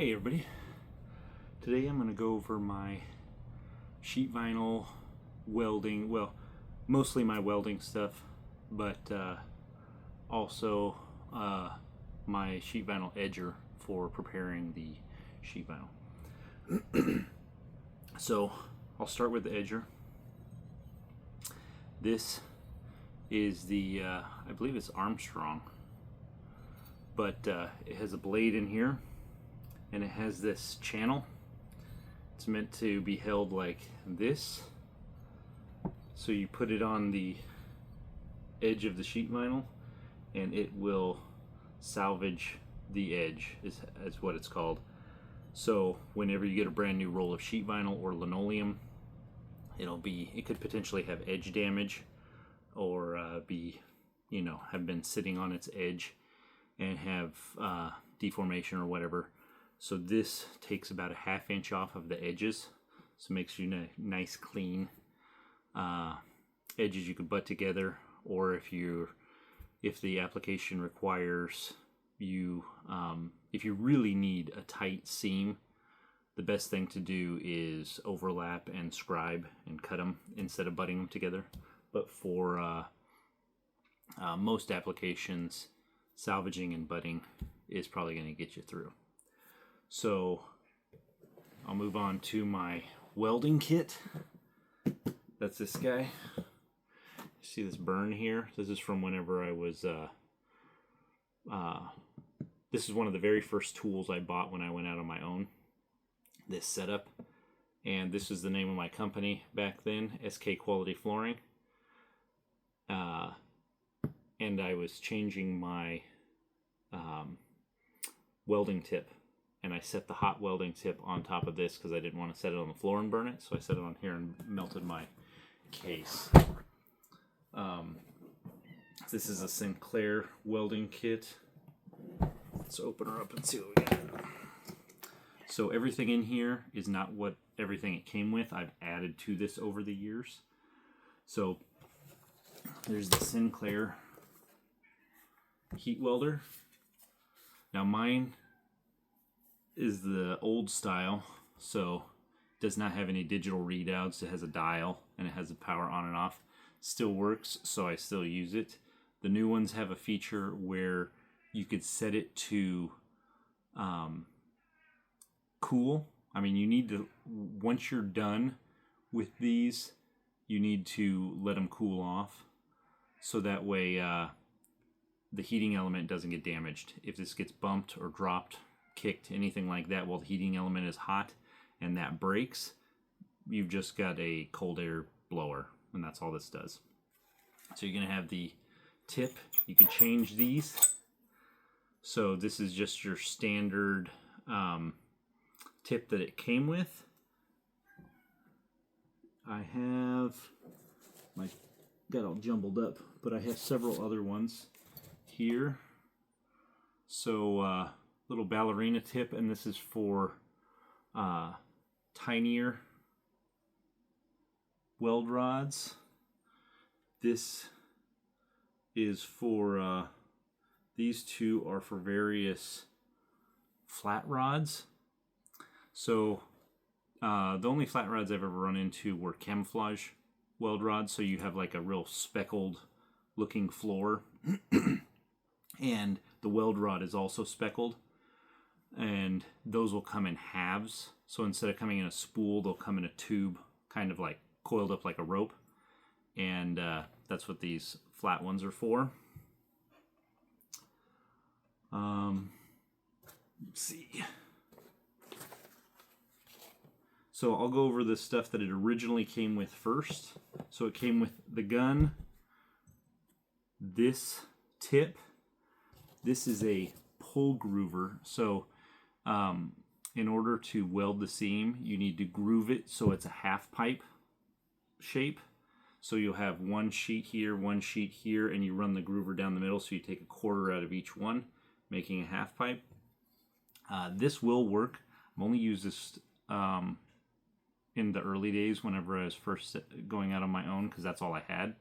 Hey everybody, today I'm going to go over my sheet vinyl welding, well, mostly my welding stuff, but also my sheet vinyl edger for preparing the sheet vinyl. So I'll start with the edger. This is the, I believe it's Armstrong, but it has a blade in here. And it has this channel. It's meant to be held like this. So you put it on the edge of the sheet vinyl and it will salvage the edge, is what it's called. So whenever you get a brand new roll of sheet vinyl or linoleum, it could potentially have edge damage or have been sitting on its edge and have deformation or whatever. So this takes about a ½ inch off of the edges, so it makes you nice clean edges you could butt together. Or if the application requires you, if you really need a tight seam, the best thing to do is overlap and scribe and cut them instead of butting them together. But for most applications, salvaging and butting is probably going to get you through. So I'll move on to my welding kit. That's this guy. See this burn here? This is from whenever I was, this is one of the very first tools I bought when I went out on my own. This setup. And this is the name of my company back then, SK Quality Flooring. And I was changing my welding tip. And I set the hot welding tip on top of this because I didn't want to set it on the floor and burn it. So I set it on here and melted my case. This is a Sinclair welding kit. Let's open her up and see what we got. So everything in here is not what everything it came with. I've added to this over the years. So there's the Sinclair heat welder. Now mine is the old style, so does not have any digital readouts. It has a dial and it has a power on and off. Still works, so I still use it. The new ones have a feature where you could set it to cool. I mean, you need to, once you're done with these, you need to let them cool off, so that way the heating element doesn't get damaged. If this gets bumped or dropped, kicked, anything like that while the heating element is hot and that breaks, you've just got a cold air blower, and that's all this does. So you're going to have the tip. You can change these. So this is just your standard tip that it came with. I have, got all jumbled up, but I have several other ones here. So little ballerina tip, and this is for tinier weld rods. This is for these two are for various flat rods. So the only flat rods I've ever run into were camouflage weld rods, so you have like a real speckled looking floor and the weld rod is also speckled. And those will come in halves. So instead of coming in a spool, they'll come in a tube, kind of like coiled up like a rope. And that's what these flat ones are for. Let's see. So I'll go over the stuff that it originally came with first. So it came with the gun, this tip. This is a pull groover. So in order to weld the seam, you need to groove it so it's a half pipe shape. So you'll have one sheet here, and you run the groover down the middle, so you take a quarter out of each one, making a half pipe. This will work. I've only used this in the early days whenever I was first going out on my own, because that's all I had.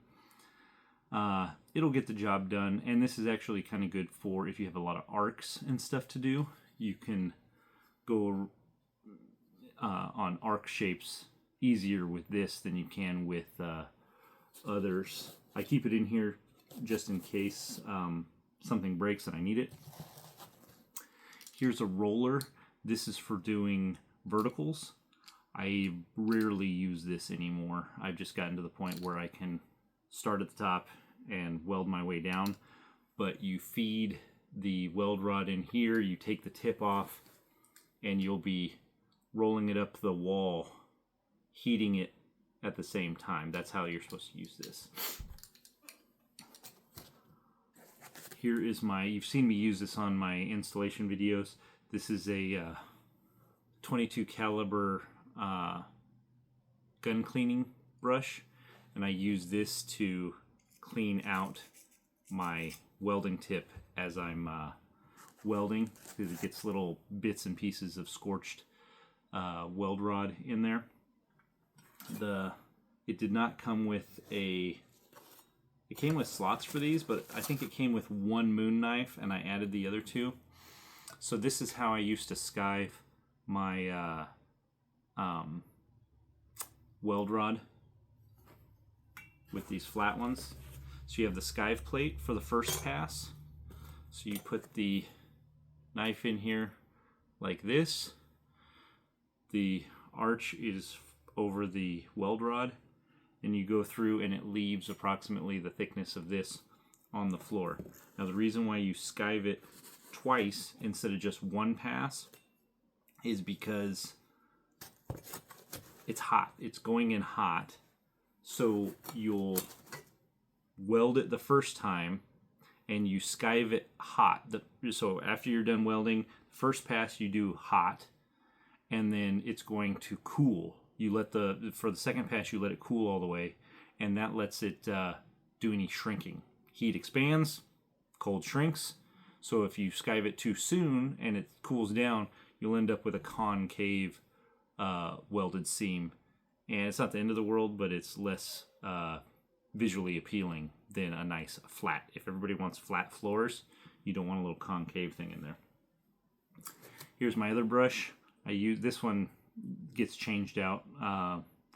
It'll get the job done, and this is actually kind of good for if you have a lot of arcs and stuff to do. You can go on arc shapes easier with this than you can with others. I keep it in here just in case something breaks and I need it. Here's a roller. This is for doing verticals. I rarely use this anymore. I've just gotten to the point where I can start at the top and weld my way down. But you feed the weld rod in here, you take the tip off, and you'll be rolling it up the wall, heating it at the same time. That's how you're supposed to use this. Here is my, you've seen me use this on my installation videos. This is a 22 caliber gun cleaning brush, and I use this to clean out my welding tip as I'm welding, because it gets little bits and pieces of scorched weld rod in there. It did not come with it came with slots for these, but I think it came with one moon knife and I added the other two. So this is how I used to skive my weld rod with these flat ones. So you have the skive plate for the first pass. So you put the knife in here like this. The arch is over the weld rod, and you go through and it leaves approximately the thickness of this on the floor. Now the reason why you skive it twice instead of just one pass is because it's hot. It's going in hot. So you'll weld it the first time and you skive it hot. So after you're done welding, first pass you do hot, and then it's going to cool. You let for the second pass, you let it cool all the way, and that lets it do any shrinking. Heat expands, cold shrinks. So if you skive it too soon and it cools down, you'll end up with a concave welded seam. And it's not the end of the world, but it's less visually appealing than a nice flat. If everybody wants flat floors, you don't want a little concave thing in there. Here's my other brush. I use this one, gets changed out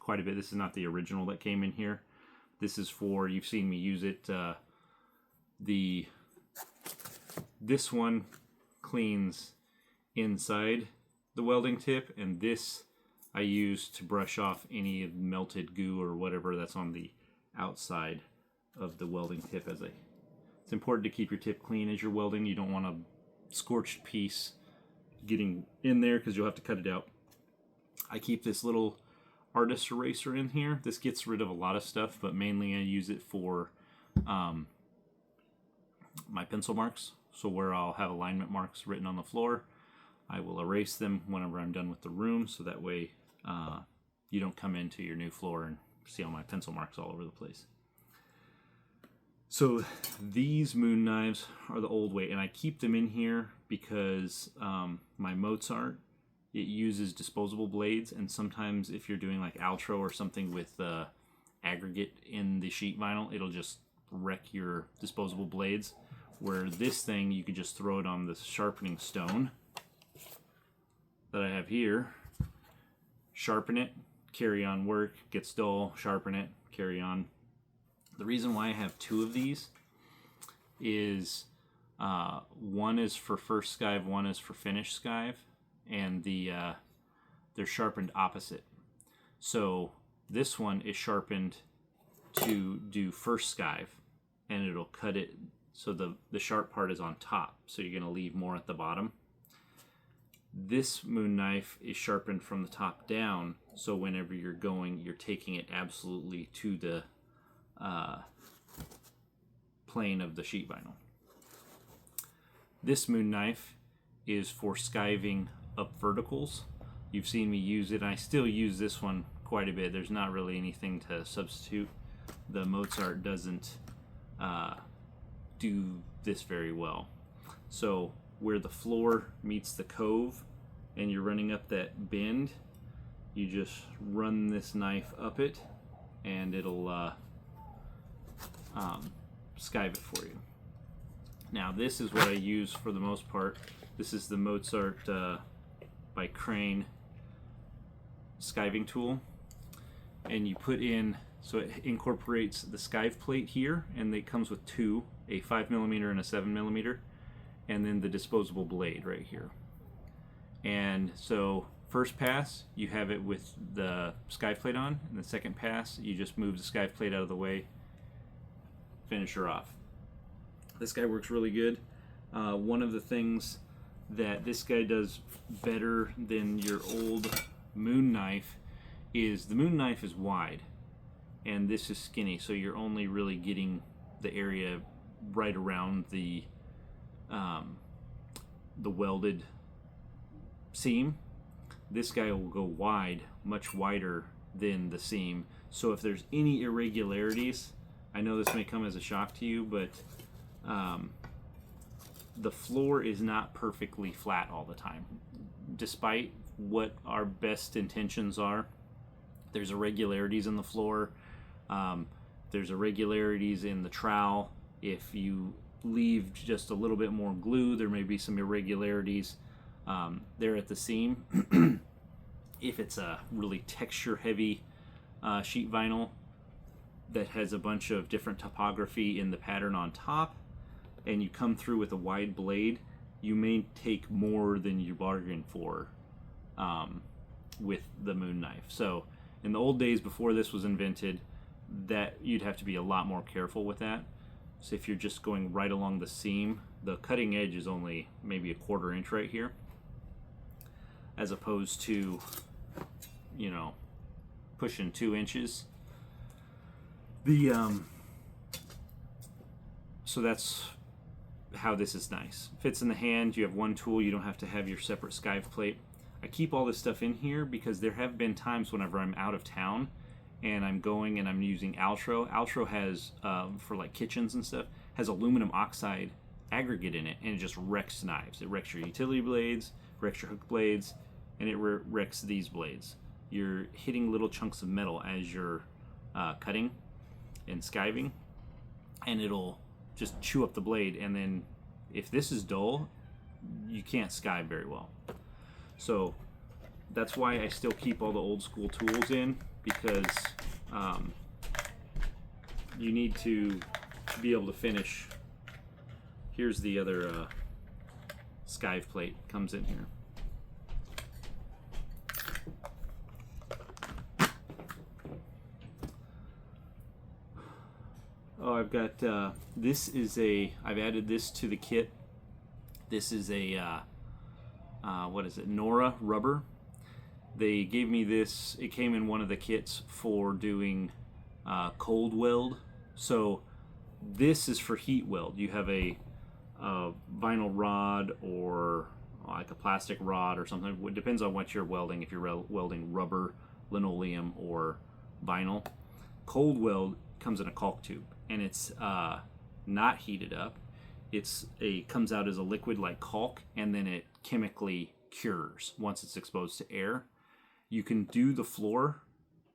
quite a bit. This is not the original that came in here. This is for, you've seen me use it. This one cleans inside the welding tip, and this I use to brush off any melted goo or whatever that's on the outside of the welding tip. It's important to keep your tip clean as you're welding. You don't want a scorched piece getting in there because you'll have to cut it out. I keep this little artist eraser in here. This gets rid of a lot of stuff, but mainly I use it for my pencil marks. So where I'll have alignment marks written on the floor, I will erase them whenever I'm done with the room, so that way you don't come into your new floor and see all my pencil marks all over the place. So these moon knives are the old way, and I keep them in here because my Mozart, it uses disposable blades, and sometimes if you're doing like Altro or something with aggregate in the sheet vinyl, it'll just wreck your disposable blades. Where this thing, you could just throw it on the sharpening stone that I have here, sharpen it, carry on work, gets dull, sharpen it, carry on. The reason why I have two of these is one is for first skive, one is for finish skive, and they're sharpened opposite. So this one is sharpened to do first skive, and it'll cut it so the sharp part is on top, so you're going to leave more at the bottom. This moon knife is sharpened from the top down, so whenever you're going, you're taking it absolutely to the plane of the sheet vinyl. This moon knife is for skiving up verticals. You've seen me use it. I still use this one quite a bit. There's not really anything to substitute. The Mozart doesn't do this very well. So where the floor meets the cove and you're running up that bend, you just run this knife up it and it'll skive it for you. Now this is what I use for the most part. This is the Mozart by Crane skiving tool, and you put in, so it incorporates the skive plate here, and it comes with two, a 5mm and a 7mm, and then the disposable blade right here. And so first pass you have it with the skive plate on, and the second pass you just move the skive plate out of the way, finish her off. This guy works really good. One of the things that this guy does better than your old moon knife is the moon knife is wide and this is skinny, so you're only really getting the area right around the welded seam. This guy will go wide, much wider than the seam, so if there's any irregularities, I know this may come as a shock to you, but the floor is not perfectly flat all the time. Despite what our best intentions are, there's irregularities in the floor. There's irregularities in the trowel. If you leave just a little bit more glue, there may be some irregularities there at the seam. If it's a really texture heavy sheet vinyl that has a bunch of different topography in the pattern on top, and you come through with a wide blade, you may take more than you bargained for with the moon knife. So in the old days before this was invented, that you'd have to be a lot more careful with that. So if you're just going right along the seam, the cutting edge is only maybe a 1/4 inch right here, as opposed to, you know, pushing 2 inches. So that's how this is nice. Fits in the hand, you have one tool, you don't have to have your separate skive plate. I keep all this stuff in here because there have been times whenever I'm out of town and I'm going and I'm using Altro. Altro has, for like kitchens and stuff, has aluminum oxide aggregate in it, and it just wrecks knives. It wrecks your utility blades, wrecks your hook blades, and it wrecks these blades. You're hitting little chunks of metal as you're cutting and skiving, and it'll just chew up the blade, and then if this is dull, you can't skive very well. So that's why I still keep all the old school tools in, because you need to be able to finish. Here's the other skive plate, comes in here. Oh, I've got, this is I've added this to the kit. This is a, what is it, Nora rubber. They gave me this, it came in one of the kits for doing cold weld. So this is for heat weld. You have a vinyl rod or like a plastic rod or something. It depends on what you're welding, if you're welding rubber, linoleum, or vinyl. Cold weld comes in a caulk tube, and it's not heated up. Comes out as a liquid like caulk, and then it chemically cures once it's exposed to air. You can do the floor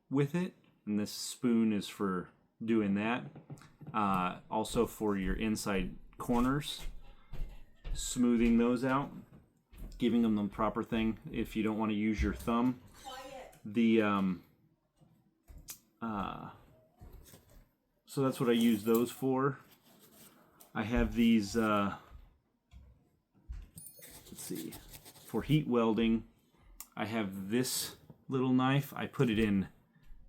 with it, and this spoon is for doing that. Also for your inside corners, smoothing those out, giving them the proper thing if you don't want to use your thumb. So that's what I use those for. I have these, let's see, for heat welding, I have this little knife. I put it in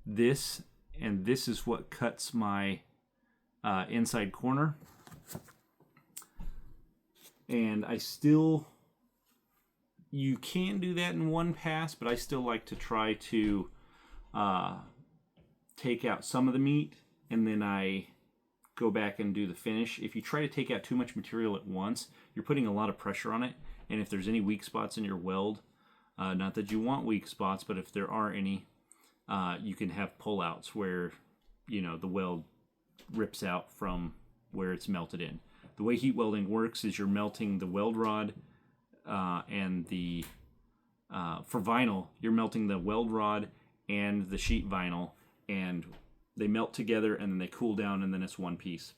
this, and this is what cuts my inside corner. And you can do that in one pass, but I still like to try to take out some of the meat, and then I go back and do the finish. If you try to take out too much material at once, you're putting a lot of pressure on it, and if there's any weak spots in your weld, not that you want weak spots, but if there are any, you can have pullouts where, you know, the weld rips out from where it's melted in. The way heat welding works is you're melting the weld rod and the, for vinyl, you're melting the weld rod and the sheet vinyl, and they melt together and then they cool down, and then it's one piece.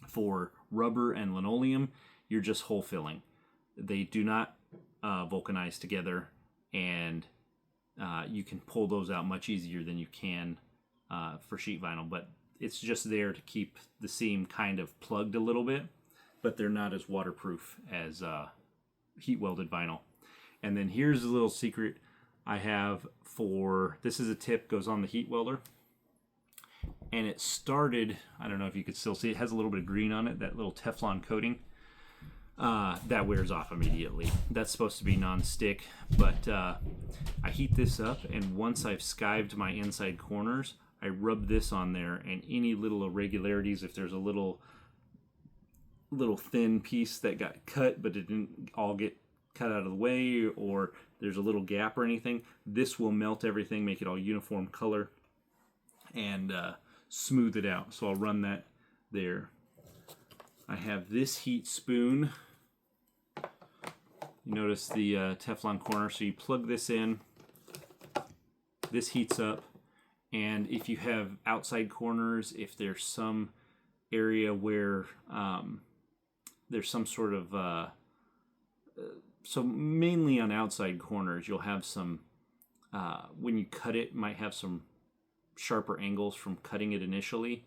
For rubber and linoleum, you're just hole filling. They do not vulcanize together. and you can pull those out much easier than you can for sheet vinyl. But it's just there to keep the seam kind of plugged a little bit, but they're not as waterproof as heat welded vinyl. And then here's a little secret I have for, this is a tip, goes on the heat welder. And it started, I don't know if you could still see, it has a little bit of green on it, that little Teflon coating. That wears off immediately. That's supposed to be non-stick, but I heat this up, and once I've skived my inside corners, I rub this on there, and any little irregularities, if there's a little thin piece that got cut but it didn't all get cut out of the way, or there's a little gap or anything, this will melt everything, make it all uniform color, and smooth it out. So I'll run that there. I have this heat spoon. You notice the Teflon corner, so you plug this in, this heats up, and if you have outside corners, if there's some area where there's some sort of, so mainly on outside corners, you'll have some, when you cut it, might have some sharper angles from cutting it initially.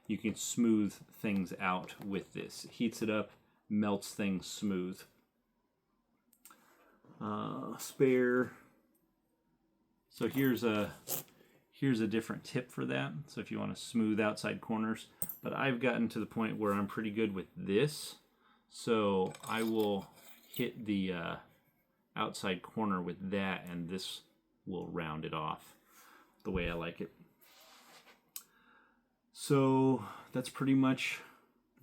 You can smooth things out with this. It heats it up, melts things smooth. Spare. So here's a different tip for that. So if you want to smooth outside corners, but I've gotten to the point where I'm pretty good with this. So I will hit the outside corner with that, and this will round it off the way I like it. So that's pretty much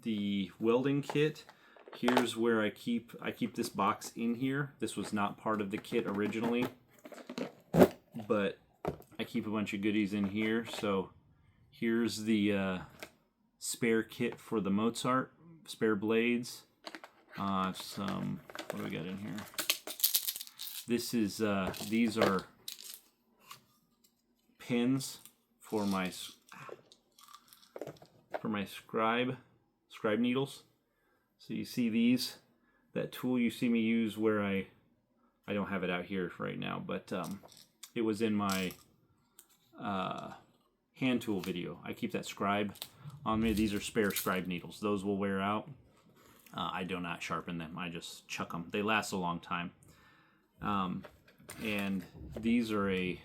the welding kit. Here's where I keep this box in here. This was not part of the kit originally, but I keep a bunch of goodies in here. So here's the spare kit for the Mozart, spare blades. Some, what do we got in here? This is these are pins for my scribe needles. So you see these, that tool you see me use where I don't have it out here right now, but it was in my hand tool video. I keep that scribe on me. These are spare scribe needles. Those will wear out. I do not sharpen them. I just chuck them. They last a long time. And these are a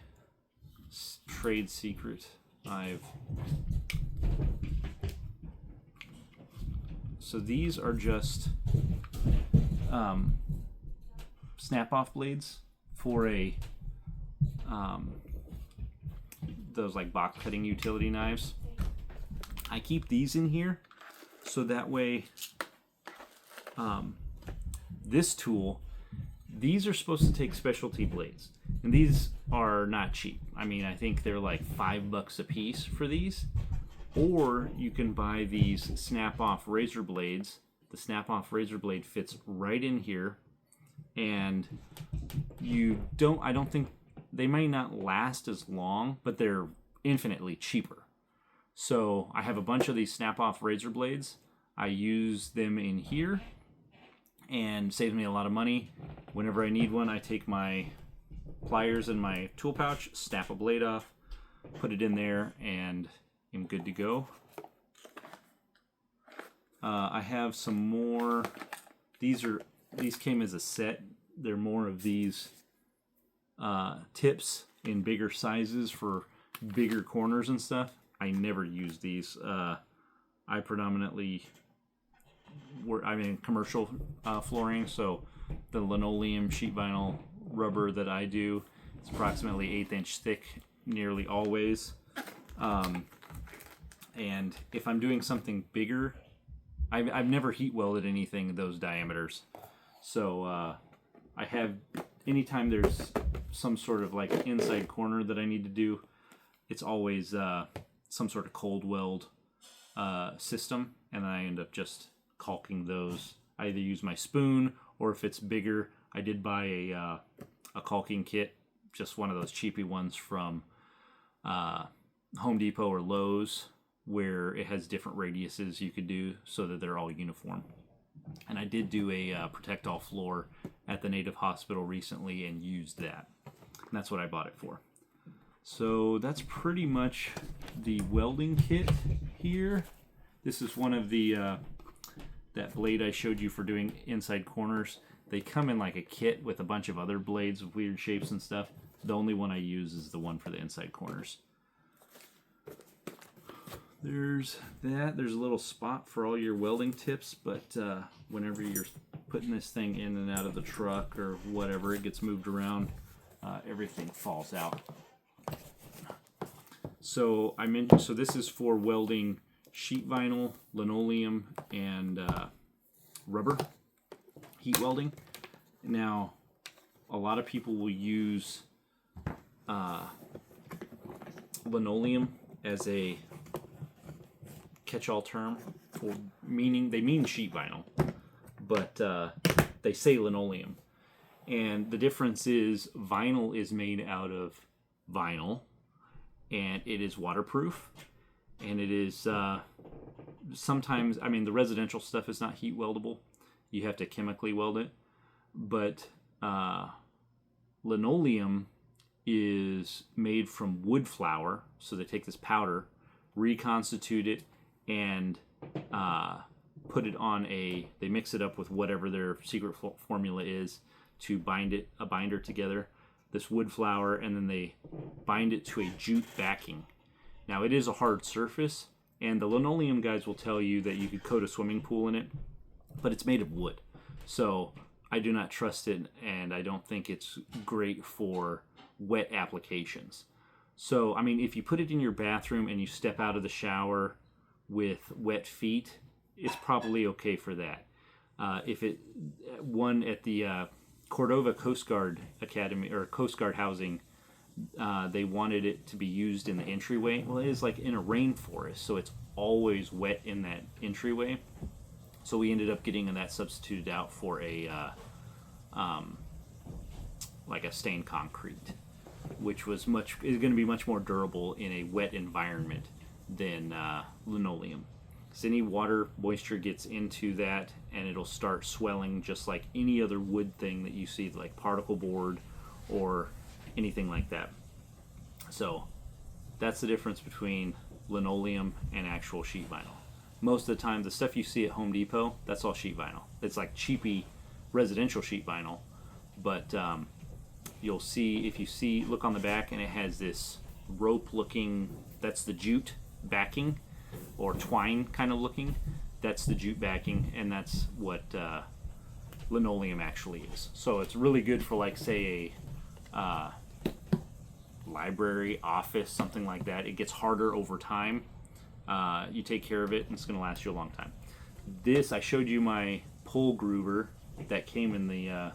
trade secret. So these are just snap-off blades for those like box cutting utility knives. I keep these in here so that way this tool, these are supposed to take specialty blades, and these are not cheap. I mean, I think they're like $5 a piece for these. Or you can buy these snap-off razor blades. The snap-off razor blade fits right in here, and I don't think, they may not last as long, but they're infinitely cheaper. So I have a bunch of these snap-off razor blades. I use them in here, and saves me a lot of money. Whenever I need one, I take my pliers in my tool pouch, snap a blade off, put it in there, and I'm good to go. I have some more. These came as a set. They're more of these tips in bigger sizes for bigger corners and stuff. I never use these. I predominantly I'm in commercial flooring, so the linoleum sheet vinyl rubber that I do is approximately 1/8 inch thick, nearly always. And if I'm doing something bigger, I've never heat welded anything those diameters. So I have, anytime there's some sort of like inside corner that I need to do, it's always some sort of cold weld system, and I end up just caulking those. I either use my spoon, or if it's bigger, I did buy a caulking kit, just one of those cheapy ones from Home Depot or Lowe's, where it has different radiuses you could do so that they're all uniform. And I did do a Protect All floor at the Native Hospital recently and used that. And that's what I bought it for. So that's pretty much the welding kit here. This is one of the that blade I showed you for doing inside corners. They come in like a kit with a bunch of other blades of weird shapes and stuff. The only one I use is the one for the inside corners. There's that. There's a little spot for all your welding tips, but whenever you're putting this thing in and out of the truck or whatever, it gets moved around, everything falls out. So so this is for welding sheet vinyl, linoleum, and rubber, heat welding. Now, a lot of people will use linoleum as a catch-all term for they mean sheet vinyl, but they say linoleum. And the difference is vinyl is made out of vinyl, and it is waterproof, and it is sometimes, I mean, the residential stuff is not heat weldable. You have to chemically weld it, but linoleum is made from wood flour. So they take this powder, reconstitute it, and put it on they mix it up with whatever their secret formula is to bind a binder together, this wood flour, and then they bind it to a jute backing. Now, it is a hard surface, and the linoleum guys will tell you that you could coat a swimming pool in it, but it's made of wood. So I do not trust it, and I don't think it's great for wet applications. So, I mean, if you put it in your bathroom and you step out of the shower with wet feet, it's probably okay for that. If it one at the Cordova Coast Guard Academy or Coast Guard housing, they wanted it to be used in the entryway. Well, it is like in a rainforest, so it's always wet in that entryway. So we ended up getting that substituted out for a like a stained concrete, which is going to be much more durable in a wet environment than linoleum. Because any water moisture gets into that and it'll start swelling just like any other wood thing that you see, like particle board or anything like that. So that's the difference between linoleum and actual sheet vinyl. Most of the time, the stuff you see at Home Depot, that's all sheet vinyl. It's like cheapy residential sheet vinyl, but you'll see, if you look on the back, and it has this rope looking, that's the jute backing, or twine kind of looking. That's the jute backing, and that's what linoleum actually is. So it's really good for, like, say a library, office, something like that. It gets harder over time. You take care of it, and it's going to last you a long time. This, I showed you my pull groover that came in the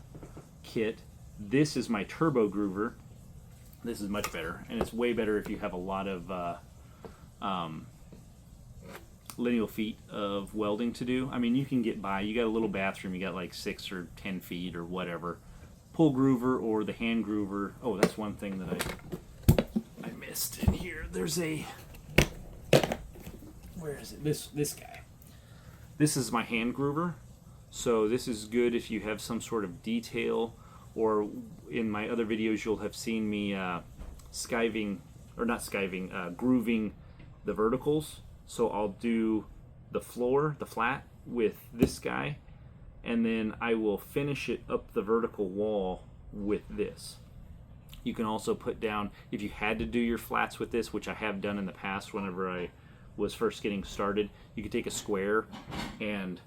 kit. This is my turbo groover. This is much better, and it's way better if you have a lot of lineal feet of welding to do. I mean, you can get by. You got a little bathroom, you got like 6 or 10 feet or whatever. Pull groover or the hand groover. Oh, that's one thing that I missed in here. There's a, where is it? This guy. This is my hand groover. So this is good if you have some sort of detail, or in my other videos you'll have seen me grooving the verticals. So I'll do the floor, the flat, with this guy, and then I will finish it up the vertical wall with this. You can also put down, if you had to do your flats with this, which I have done in the past whenever I was first getting started, you could take a square and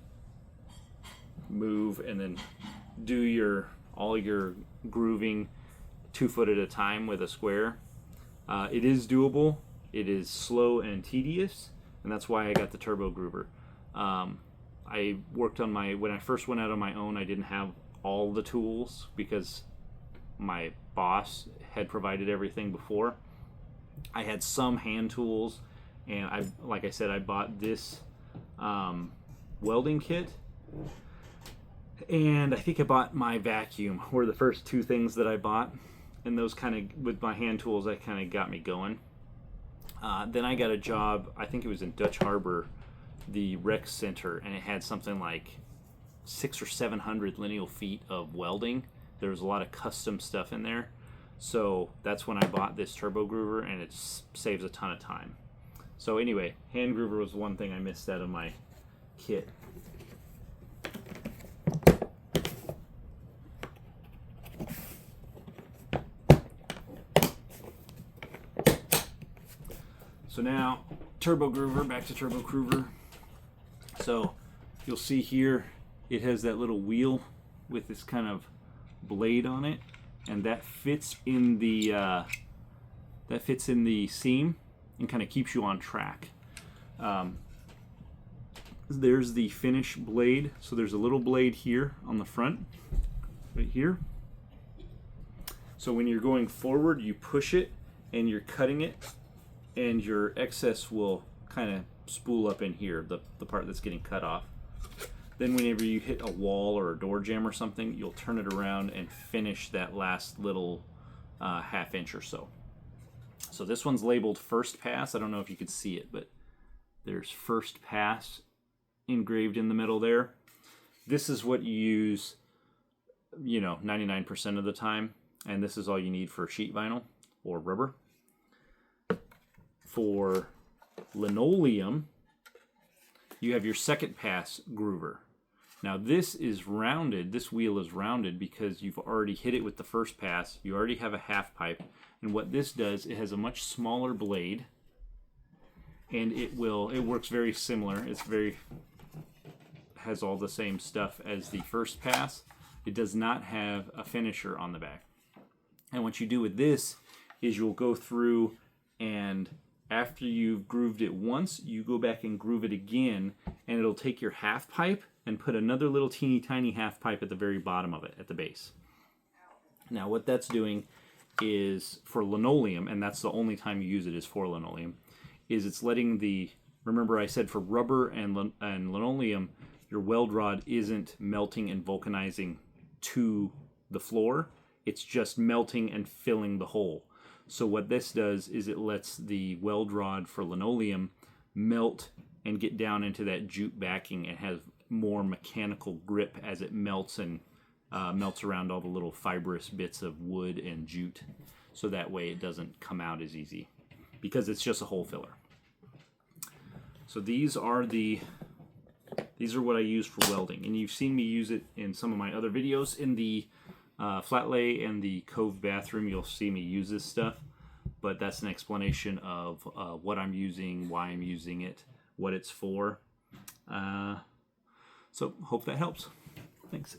move and then do all your grooving 2 foot at a time with a square. It is doable. It is slow and tedious, and that's why I got the turbo groover. I worked on when I first went out on my own, I didn't have all the tools because my boss had provided everything before. I had some hand tools, and like I said, I bought this welding kit, and I think I bought my vacuum were the first 2 things that I bought, and those kind of, with my hand tools, that kind of got me going. Then I got a job, I think it was in Dutch Harbor, the rec center, and it had something like 600 or 700 lineal feet of welding. There was a lot of custom stuff in there. So that's when I bought this turbo groover, and it saves a ton of time. So anyway, hand groover was one thing I missed out of my kit. So now, turbo groover, back to turbo groover. So you'll see here, it has that little wheel with this kind of blade on it, and that fits in the seam and kind of keeps you on track. There's the finish blade. So there's a little blade here on the front, right here. So when you're going forward, you push it and you're cutting it, and your excess will kind of spool up in here, the part that's getting cut off. Then whenever you hit a wall or a door jamb or something, you'll turn it around and finish that last little half inch or so. So this one's labeled first pass. I don't know if you can see it, but there's first pass engraved in the middle there. This is what you use, 99% of the time, and this is all you need for sheet vinyl or rubber. For linoleum, you have your second pass groover. Now this is rounded, this wheel is rounded because you've already hit it with the first pass. You already have a half pipe, and what this does, it has a much smaller blade, and it works very similar. Has all the same stuff as the first pass. It does not have a finisher on the back. And what you do with this is you'll go through, and after you've grooved it once, you go back and groove it again, and it'll take your half pipe and put another little teeny tiny half pipe at the very bottom of it, at the base. Now what that's doing is, for linoleum, and that's the only time you use it is for linoleum, is it's letting remember I said for rubber and linoleum, your weld rod isn't melting and vulcanizing to the floor, it's just melting and filling the hole. So what this does is it lets the weld rod for linoleum melt and get down into that jute backing and has more mechanical grip as it melts and melts around all the little fibrous bits of wood and jute. So that way it doesn't come out as easy because it's just a hole filler. So these are what I use for welding, and you've seen me use it in some of my other videos. In the flat lay and the Cove bathroom, you'll see me use this stuff, but that's an explanation of what I'm using, why I'm using it, what it's for. So hope that helps. Thanks.